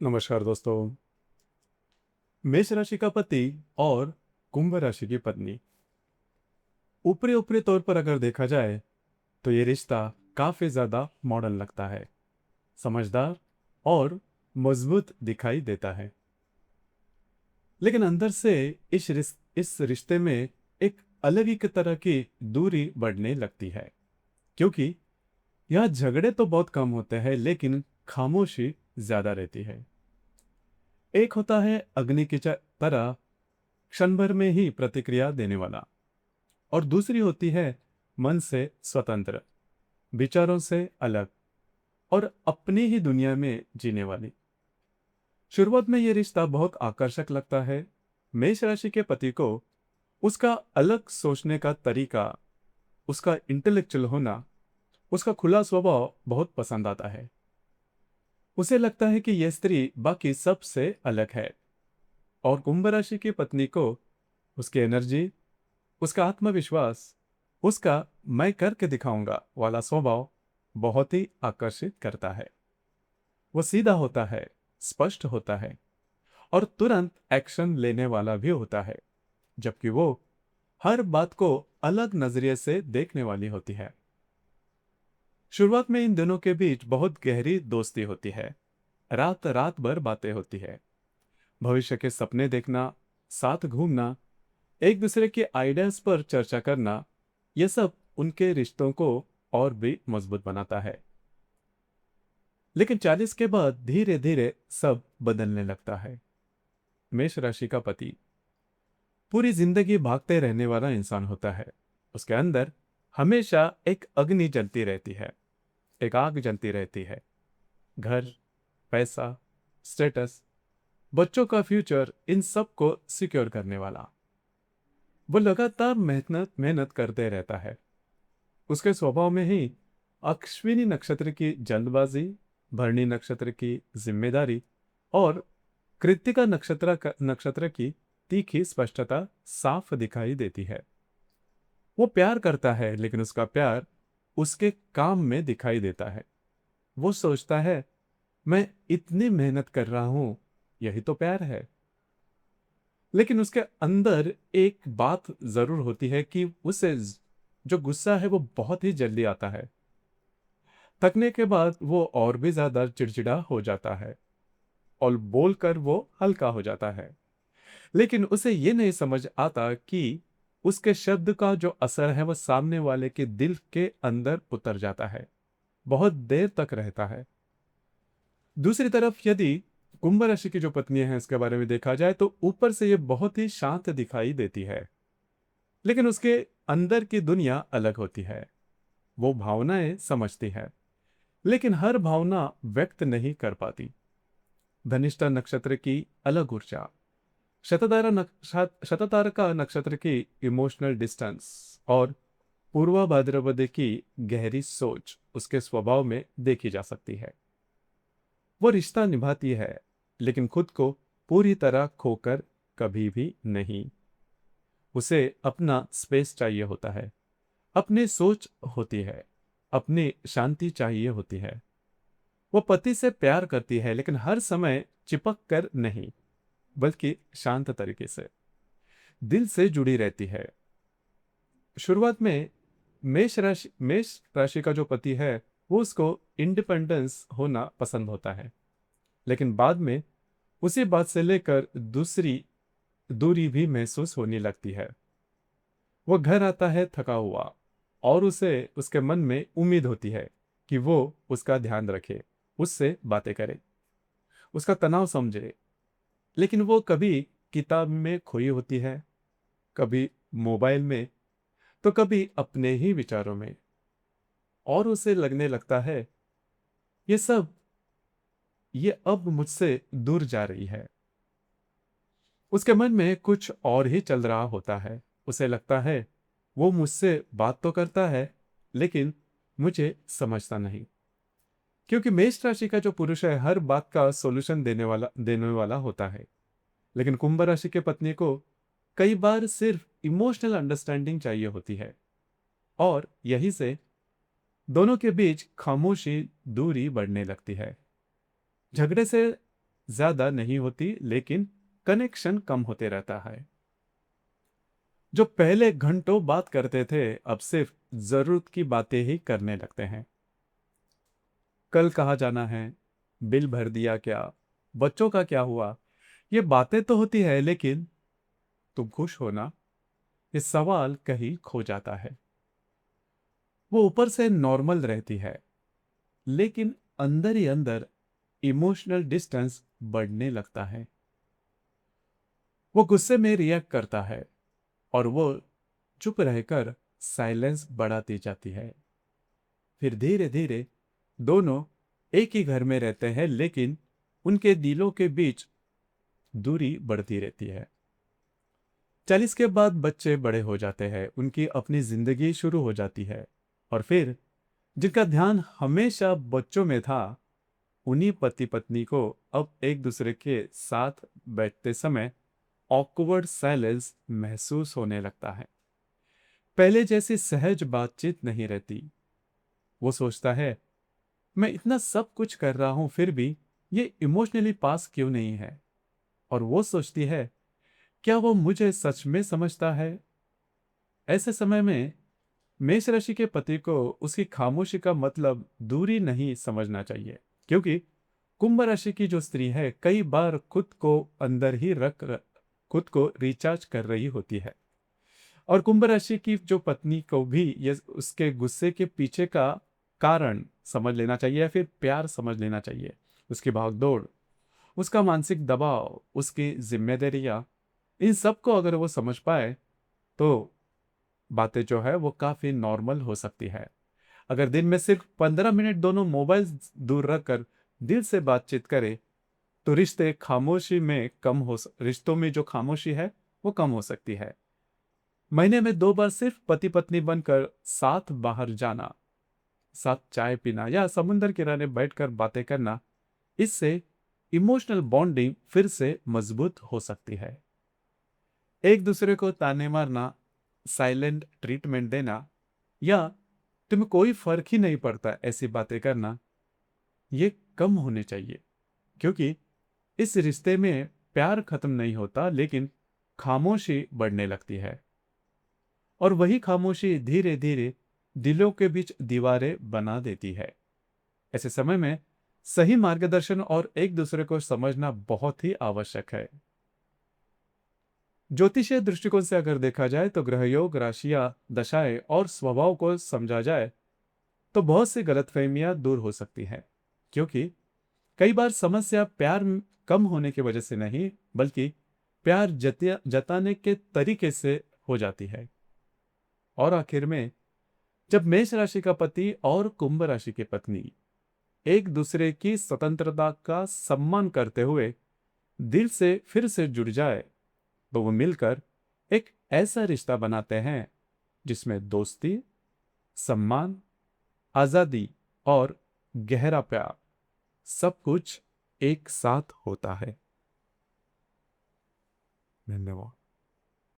नमस्कार दोस्तों। मेष राशि का पति और कुंभ राशि की पत्नी, ऊपरी ऊपरी तौर पर अगर देखा जाए तो ये रिश्ता काफी ज्यादा मॉडर्न लगता है, समझदार और मजबूत दिखाई देता है। लेकिन अंदर से इस रिश्ते में एक अलग ही तरह की दूरी बढ़ने लगती है, क्योंकि यहाँ झगड़े तो बहुत कम होते हैं लेकिन खामोशी ज्यादा रहती है। एक होता है अग्नि की तरह क्षण भर में ही प्रतिक्रिया देने वाला, और दूसरी होती है मन से स्वतंत्र, विचारों से अलग और अपनी ही दुनिया में जीने वाली। शुरुआत में यह रिश्ता बहुत आकर्षक लगता है। मेष राशि के पति को उसका अलग सोचने का तरीका, उसका इंटेलेक्चुअल होना, उसका खुला स्वभाव बहुत पसंद आता है। उसे लगता है कि यह स्त्री बाकी सबसे अलग है। और कुंभ राशि की पत्नी को उसकी एनर्जी, उसका आत्मविश्वास, उसका मैं करके दिखाऊंगा वाला स्वभाव बहुत ही आकर्षित करता है। वो सीधा होता है, स्पष्ट होता है और तुरंत एक्शन लेने वाला भी होता है, जबकि वो हर बात को अलग नजरिए से देखने वाली होती है। शुरुआत में इन दोनों के बीच बहुत गहरी दोस्ती होती है। रात रात भर बातें होती है, भविष्य के सपने देखना, साथ घूमना, एक दूसरे के आइडियाज पर चर्चा करना, यह सब उनके रिश्तों को और भी मजबूत बनाता है। लेकिन 40 के बाद धीरे धीरे सब बदलने लगता है। मेष राशि का पति पूरी जिंदगी भागते रहने वाला इंसान होता है। उसके अंदर हमेशा एक अग्नि जलती रहती है, एक आग जलती रहती है। घर, पैसा, स्टेटस, बच्चों का फ्यूचर, इन सब को सिक्योर करने वाला। वो लगातार मेहनत मेहनत करते रहता है। उसके स्वभाव में ही अश्विनी नक्षत्र की जल्दबाजी, भरणी नक्षत्र की जिम्मेदारी और कृत्तिका नक्षत्र की तीखी स्पष्टता साफ दिखाई देती है। वो प्यार करता है लेकिन उसका प्यार उसके काम में दिखाई देता है। वो सोचता है, मैं इतनी मेहनत कर रहा हूं, यही तो प्यार है। लेकिन उसके अंदर एक बात जरूर होती है कि उसे जो गुस्सा है वो बहुत ही जल्दी आता है। थकने के बाद वो और भी ज्यादा चिड़चिड़ा हो जाता है और बोलकर वो हल्का हो जाता है। लेकिन उसे ये नहीं समझ आता कि उसके शब्द का जो असर है वो सामने वाले के दिल के अंदर उतर जाता है, बहुत देर तक रहता है। दूसरी तरफ यदि कुंभ राशि की जो पत्नी है इसके बारे में देखा जाए तो ऊपर से ये बहुत ही शांत दिखाई देती है, लेकिन उसके अंदर की दुनिया अलग होती है। वो भावनाएं समझती है लेकिन हर भावना व्यक्त नहीं कर पाती। धनिष्ठा नक्षत्र की अलग ऊर्जा, शततारका नक्षत्र की इमोशनल डिस्टेंस और पूर्वा भाद्रपद की गहरी सोच उसके स्वभाव में देखी जा सकती है। वो रिश्ता निभाती है लेकिन खुद को पूरी तरह खोकर कभी भी नहीं। उसे अपना स्पेस चाहिए होता है, अपनी सोच होती है, अपनी शांति चाहिए होती है। वो पति से प्यार करती है लेकिन हर समय चिपक कर नहीं, बल्कि शांत तरीके से दिल से जुड़ी रहती है। शुरुआत में मेष राशि का जो पति है वो उसको इंडिपेंडेंस होना पसंद होता है, लेकिन बाद में उसी बात से लेकर दूसरी दूरी भी महसूस होने लगती है। वो घर आता है थका हुआ और उसे उसके मन में उम्मीद होती है कि वो उसका ध्यान रखे, उससे बातें करे, उसका तनाव समझे। लेकिन वो कभी किताब में खोई होती है, कभी मोबाइल में, तो कभी अपने ही विचारों में। और उसे लगने लगता है ये सब, ये अब मुझसे दूर जा रही है। उसके मन में कुछ और ही चल रहा होता है। उसे लगता है वो मुझसे बात तो करता है लेकिन मुझे समझता नहीं। क्योंकि मेष राशि का जो पुरुष है हर बात का सॉल्यूशन देने वाला होता है, लेकिन कुंभ राशि के पत्नी को कई बार सिर्फ इमोशनल अंडरस्टैंडिंग चाहिए होती है। और यही से दोनों के बीच खामोशी दूरी बढ़ने लगती है। झगड़े से ज्यादा नहीं होती, लेकिन कनेक्शन कम होते रहता है। जो पहले घंटों बात करते थे, अब सिर्फ जरूरत की बातें ही करने लगते हैं। कल कहाँ जाना है, बिल भर दिया क्या, बच्चों का क्या हुआ, ये बातें तो होती है, लेकिन तुम खुश हो ना, ये सवाल कहीं खो जाता है। वो ऊपर से नॉर्मल रहती है, लेकिन अंदर ही अंदर इमोशनल डिस्टेंस बढ़ने लगता है। वो गुस्से में रिएक्ट करता है, और वो चुप रहकर साइलेंस बढ़ाती जाती है। फिर धीरे धीरे दोनों एक ही घर में रहते हैं, लेकिन उनके दिलों के बीच दूरी बढ़ती रहती है। 40 के बाद बच्चे बड़े हो जाते हैं, उनकी अपनी जिंदगी शुरू हो जाती है। और फिर जिनका ध्यान हमेशा बच्चों में था, उन्हीं पति पत्नी को अब एक दूसरे के साथ बैठते समय ऑकवर्ड साइलेंस महसूस होने लगता है। पहले जैसी सहज बातचीत नहीं रहती। वो सोचता है, मैं इतना सब कुछ कर रहा हूं, फिर भी ये इमोशनली पास क्यों नहीं है। और वो सोचती है, क्या वो मुझे सच में समझता है। ऐसे समय में मेष राशि के पति को उसकी खामोशी का मतलब दूरी नहीं समझना चाहिए, क्योंकि कुंभ राशि की जो स्त्री है, कई बार खुद को अंदर ही खुद को रिचार्ज कर रही होती है। और कुंभ राशि की जो पत्नी को भी ये उसके गुस्से के पीछे का कारण समझ लेना चाहिए, या फिर प्यार समझ लेना चाहिए। उसकी भागदौड़, उसका मानसिक दबाव, उसकी जिम्मेदारियां, इन सब को अगर वो समझ पाए, तो बातें जो है वो काफी नॉर्मल हो सकती है। अगर दिन में सिर्फ 15 मिनट दोनों मोबाइल दूर रखकर दिल से बातचीत करें, तो रिश्तों में जो खामोशी है वो कम हो सकती है। महीने में 2 बार सिर्फ पति पत्नी बनकर साथ बाहर जाना, साथ चाय पीना या समुंदर किनारे बैठकर बातें करना, इससे इमोशनल बॉन्डिंग फिर से मजबूत हो सकती है। एक दूसरे को ताने मारना, साइलेंट ट्रीटमेंट देना, या तुम्हें कोई फर्क ही नहीं पड़ता ऐसी बातें करना, ये कम होने चाहिए। क्योंकि इस रिश्ते में प्यार खत्म नहीं होता, लेकिन खामोशी बढ़ने लगती है। और वही खामोशी धीरे धीरे दिलों के बीच दीवारें बना देती है। ऐसे समय में सही मार्गदर्शन और एक दूसरे को समझना बहुत ही आवश्यक है। ज्योतिषीय दृष्टिकोण से अगर देखा जाए, तो ग्रह योग, राशियां, दशाएं और स्वभाव को समझा जाए, तो बहुत सी गलतफहमियां दूर हो सकती हैं। क्योंकि कई बार समस्या प्यार कम होने की वजह से नहीं, बल्कि प्यार जताने के तरीके से हो जाती है। और आखिर में, जब मेष राशि का पति और कुंभ राशि की पत्नी एक दूसरे की स्वतंत्रता का सम्मान करते हुए दिल से फिर से जुड़ जाए, तो वो मिलकर एक ऐसा रिश्ता बनाते हैं जिसमें दोस्ती, सम्मान, आजादी और गहरा प्यार, सब कुछ एक साथ होता है। धन्यवाद।